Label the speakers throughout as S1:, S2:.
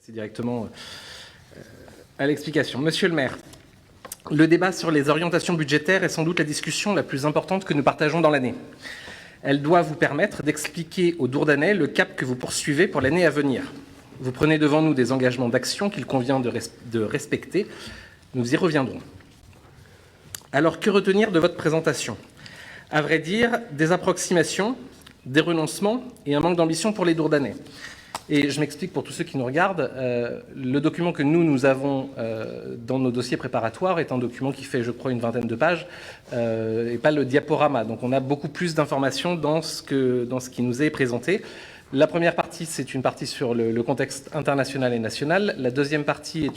S1: passer directement à l'explication. Monsieur le maire, le débat sur les orientations budgétaires est sans doute la discussion la plus importante que nous partageons dans l'année. Elle doit vous permettre d'expliquer aux Dourdanais le cap que vous poursuivez pour l'année à venir. Vous prenez devant nous des engagements d'action qu'il convient de respecter. Nous y reviendrons. Alors, que retenir de votre présentation? À vrai dire, des approximations, des renoncements et un manque d'ambition pour les Dourdanais. Et je m'explique pour tous ceux qui nous regardent, le document que nous avons dans nos dossiers préparatoires est un document qui fait, je crois, une vingtaine de pages, et pas le diaporama. Donc on a beaucoup plus d'informations dans ce qui nous est présenté. La première partie, c'est une partie sur le contexte international et national. La deuxième partie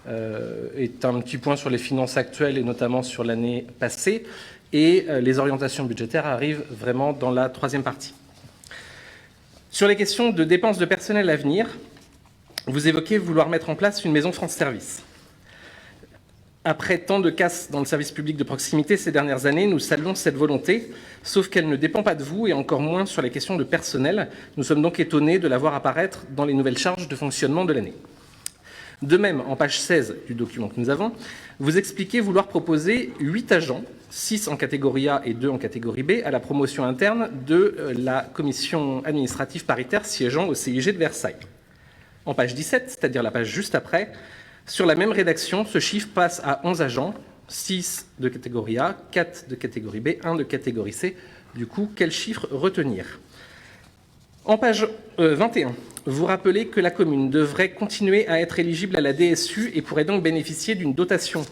S1: est un petit point sur les finances actuelles et notamment sur l'année passée. Et les orientations budgétaires arrivent vraiment dans la troisième partie. Sur les questions de dépenses de personnel à venir, vous évoquez vouloir mettre en place une maison France Service. Après tant de casses dans le service public de proximité ces dernières années, nous saluons cette volonté, sauf qu'elle ne dépend pas de vous et encore moins sur les questions de personnel. Nous sommes donc étonnés de la voir apparaître dans les nouvelles charges de fonctionnement de l'année. De même, en page 16 du document que nous avons, vous expliquez vouloir proposer 8 agents, 6 en catégorie A et 2 en catégorie B, à la promotion interne de la commission administrative paritaire siégeant au CIG de Versailles. En page 17, c'est-à-dire la page juste après, sur la même rédaction, ce chiffre passe à 11 agents, 6 de catégorie A, 4 de catégorie B, 1 de catégorie C. Du coup, quel chiffre retenir? En page 21, vous rappelez que la commune devrait continuer à être éligible à la DSU et pourrait donc bénéficier d'une dotation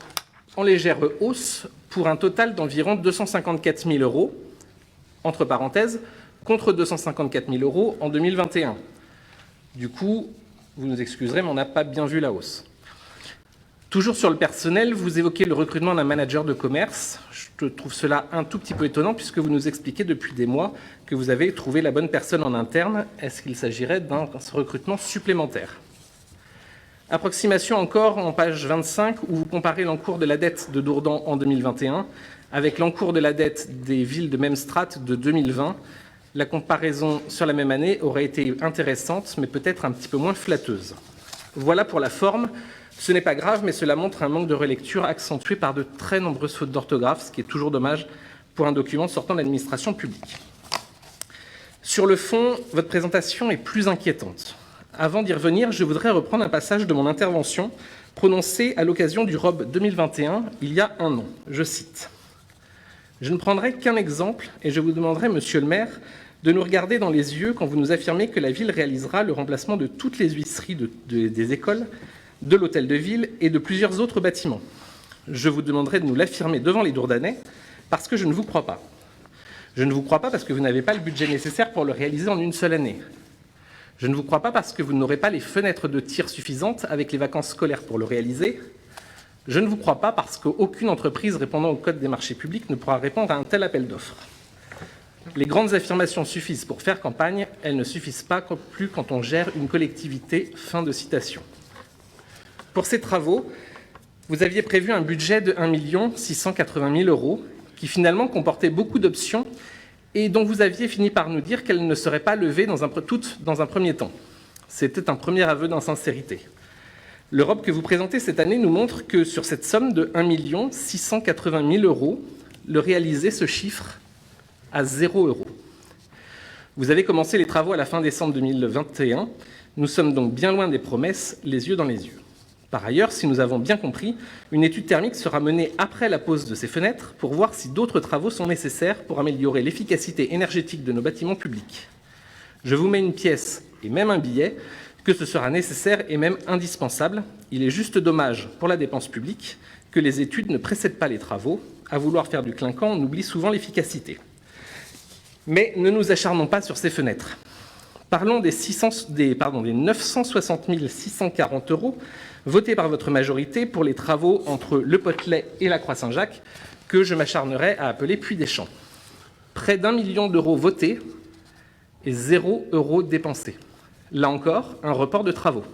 S1: en légère hausse pour un total d'environ 254 000 €, entre parenthèses, contre 254 000 € en 2021. Du coup, vous nous excuserez, mais on n'a pas bien vu la hausse. Toujours sur le personnel, vous évoquez le recrutement d'un manager de commerce. Je trouve cela un tout petit peu étonnant puisque vous nous expliquez depuis des mois que vous avez trouvé la bonne personne en interne. Est-ce qu'il s'agirait d'un recrutement supplémentaire? Approximation encore en page 25 où vous comparez l'encours de la dette de Dourdan en 2021 avec l'encours de la dette des villes de même strate de 2020. La comparaison sur la même année aurait été intéressante mais peut-être un petit peu moins flatteuse. Voilà pour la forme. Ce n'est pas grave, mais cela montre un manque de relecture accentué par de très nombreuses fautes d'orthographe, ce qui est toujours dommage pour un document sortant de l'administration publique. Sur le fond, votre présentation est plus inquiétante. Avant d'y revenir, je voudrais reprendre un passage de mon intervention prononcée à l'occasion du ROB 2021, il y a un an. Je cite. « Je ne prendrai qu'un exemple et je vous demanderai, monsieur le maire, de nous regarder dans les yeux quand vous nous affirmez que la ville réalisera le remplacement de toutes les huisseries des écoles, de l'hôtel de ville et de plusieurs autres bâtiments. Je vous demanderai de nous l'affirmer devant les Dourdanais parce que je ne vous crois pas. Je ne vous crois pas parce que vous n'avez pas le budget nécessaire pour le réaliser en une seule année. Je ne vous crois pas parce que vous n'aurez pas les fenêtres de tir suffisantes avec les vacances scolaires pour le réaliser. Je ne vous crois pas parce qu'aucune entreprise répondant au Code des marchés publics ne pourra répondre à un tel appel d'offres. Les grandes affirmations suffisent pour faire campagne, elles ne suffisent pas plus quand on gère une collectivité. » Fin de citation. Pour ces travaux, vous aviez prévu un budget de 1 680 000 € qui finalement comportait beaucoup d'options et dont vous aviez fini par nous dire qu'elles ne seraient pas levées toutes dans un premier temps. C'était un premier aveu d'insincérité. L'Europe que vous présentez cette année nous montre que sur cette somme de 1 680 000 €, le réaliser se chiffre à 0 €. Vous avez commencé les travaux à la fin décembre 2021. Nous sommes donc bien loin des promesses, les yeux dans les yeux. Par ailleurs, si nous avons bien compris, une étude thermique sera menée après la pose de ces fenêtres pour voir si d'autres travaux sont nécessaires pour améliorer l'efficacité énergétique de nos bâtiments publics. Je vous mets une pièce et même un billet que ce sera nécessaire et même indispensable. Il est juste dommage pour la dépense publique que les études ne précèdent pas les travaux. À vouloir faire du clinquant, on oublie souvent l'efficacité. Mais ne nous acharnons pas sur ces fenêtres. Parlons des 960 640 € votés par votre majorité pour les travaux entre le Potelet et la Croix-Saint-Jacques, que je m'acharnerai à appeler Puy des Champs. Près d'1 million d'euros votés et 0 € dépensés. Là encore, un report de travaux.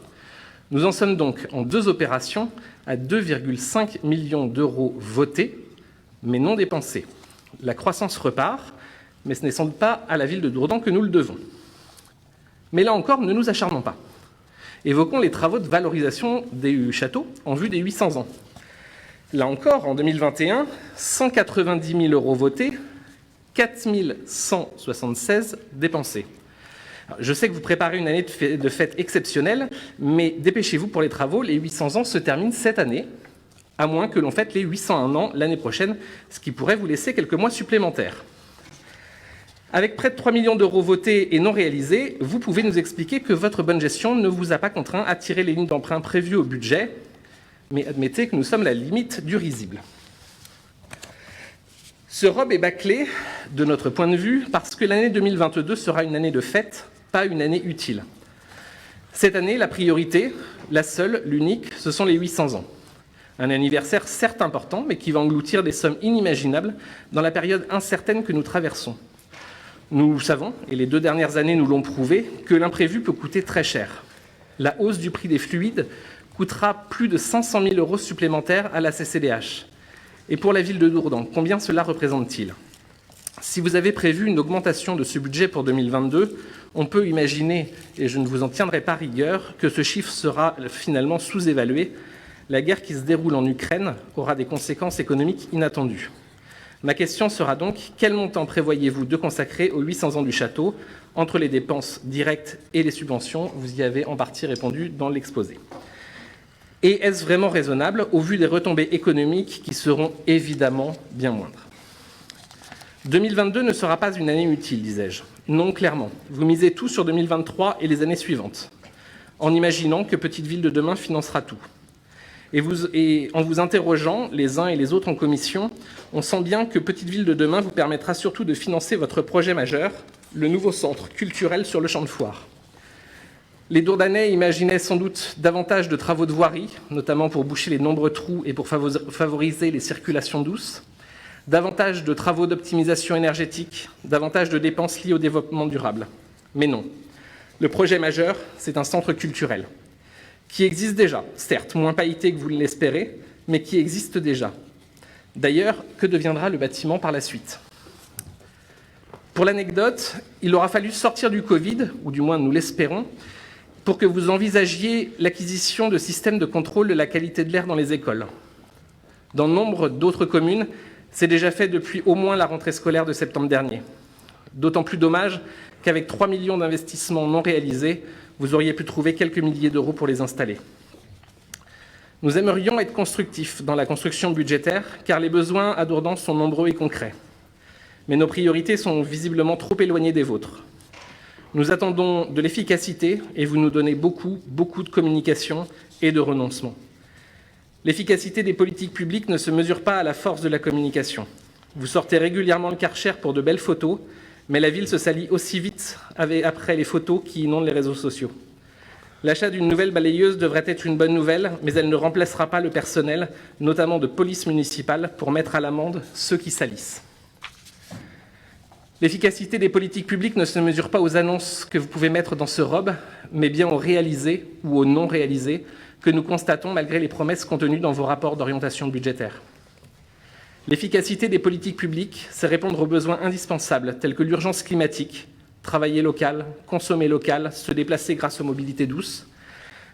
S1: Nous en sommes donc en 2 opérations à 2,5 millions d'euros votés, mais non dépensés. La croissance repart, mais ce n'est sans doute pas à la ville de Dourdan que nous le devons. Mais là encore, ne nous acharnons pas. Évoquons les travaux de valorisation du château en vue des 800 ans. Là encore, en 2021, 190 000 € votés, 4 176 dépensés. Alors, je sais que vous préparez une année de fête exceptionnelle, mais dépêchez-vous pour les travaux, les 800 ans se terminent cette année, à moins que l'on fête les 801 ans l'année prochaine, ce qui pourrait vous laisser quelques mois supplémentaires. Avec près de 3 millions d'euros votés et non réalisés, vous pouvez nous expliquer que votre bonne gestion ne vous a pas contraint à tirer les lignes d'emprunt prévues au budget, mais admettez que nous sommes à la limite du risible. Ce robe est bâclé, de notre point de vue, parce que l'année 2022 sera une année de fête, pas une année utile. Cette année, la priorité, la seule, l'unique, ce sont les 800 ans. Un anniversaire certes important, mais qui va engloutir des sommes inimaginables dans la période incertaine que nous traversons. Nous savons, et les 2 dernières années nous l'ont prouvé, que l'imprévu peut coûter très cher. La hausse du prix des fluides coûtera plus de 500 000 € supplémentaires à la CCDH. Et pour la ville de Dourdan, combien cela représente-t-il ? Si vous avez prévu une augmentation de ce budget pour 2022, on peut imaginer, et je ne vous en tiendrai pas rigueur, que ce chiffre sera finalement sous-évalué. La guerre qui se déroule en Ukraine aura des conséquences économiques inattendues. Ma question sera donc, quel montant prévoyez-vous de consacrer aux 800 ans du château entre les dépenses directes et les subventions ? Vous y avez en partie répondu dans l'exposé. Et est-ce vraiment raisonnable au vu des retombées économiques qui seront évidemment bien moindres ? 2022 ne sera pas une année utile, disais-je. Non, clairement. Vous misez tout sur 2023 et les années suivantes, en imaginant que Petite Ville de demain financera tout. Et en vous interrogeant, les uns et les autres en commission, on sent bien que Petite Ville de demain vous permettra surtout de financer votre projet majeur, le nouveau centre culturel sur le champ de foire. Les Dourdanais imaginaient sans doute davantage de travaux de voirie, notamment pour boucher les nombreux trous et pour favoriser les circulations douces, davantage de travaux d'optimisation énergétique, davantage de dépenses liées au développement durable. Mais non, le projet majeur, c'est un centre culturel, qui existe déjà, certes moins pailleté que vous l'espérez, mais qui existe déjà. D'ailleurs, que deviendra le bâtiment par la suite ? Pour l'anecdote, il aura fallu sortir du Covid, ou du moins nous l'espérons, pour que vous envisagiez l'acquisition de systèmes de contrôle de la qualité de l'air dans les écoles. Dans nombre d'autres communes, c'est déjà fait depuis au moins la rentrée scolaire de septembre dernier. D'autant plus dommage qu'avec 3 millions d'investissements non réalisés, vous auriez pu trouver quelques milliers d'euros pour les installer. Nous aimerions être constructifs dans la construction budgétaire, car les besoins à Dourdan sont nombreux et concrets. Mais nos priorités sont visiblement trop éloignées des vôtres. Nous attendons de l'efficacité et vous nous donnez beaucoup de communication et de renoncement. L'efficacité des politiques publiques ne se mesure pas à la force de la communication. Vous sortez régulièrement le Karcher pour de belles photos, mais la ville se salit aussi vite après les photos qui inondent les réseaux sociaux. L'achat d'une nouvelle balayeuse devrait être une bonne nouvelle, mais elle ne remplacera pas le personnel, notamment de police municipale, pour mettre à l'amende ceux qui salissent. L'efficacité des politiques publiques ne se mesure pas aux annonces que vous pouvez mettre dans ce robe, mais bien aux réalisés ou aux non réalisés que nous constatons malgré les promesses contenues dans vos rapports d'orientation budgétaire. L'efficacité des politiques publiques, c'est répondre aux besoins indispensables tels que l'urgence climatique, travailler local, consommer local, se déplacer grâce aux mobilités douces,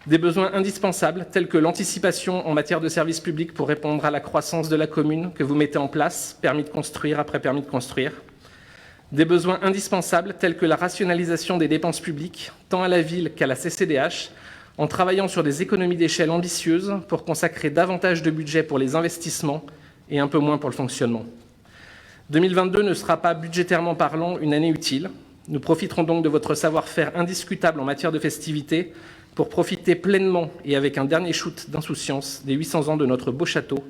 S1: des besoins indispensables tels que l'anticipation en matière de services publics pour répondre à la croissance de la commune que vous mettez en place, permis de construire après permis de construire, des besoins indispensables tels que la rationalisation des dépenses publiques, tant à la ville qu'à la CCDH, en travaillant sur des économies d'échelle ambitieuses pour consacrer davantage de budget pour les investissements et un peu moins pour le fonctionnement. 2022 ne sera pas, budgétairement parlant, une année utile. Nous profiterons donc de votre savoir-faire indiscutable en matière de festivités pour profiter pleinement et avec un dernier shoot d'insouciance des 800 ans de notre beau château,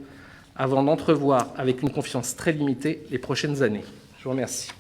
S1: avant d'entrevoir avec une confiance très limitée les prochaines années. Je vous remercie.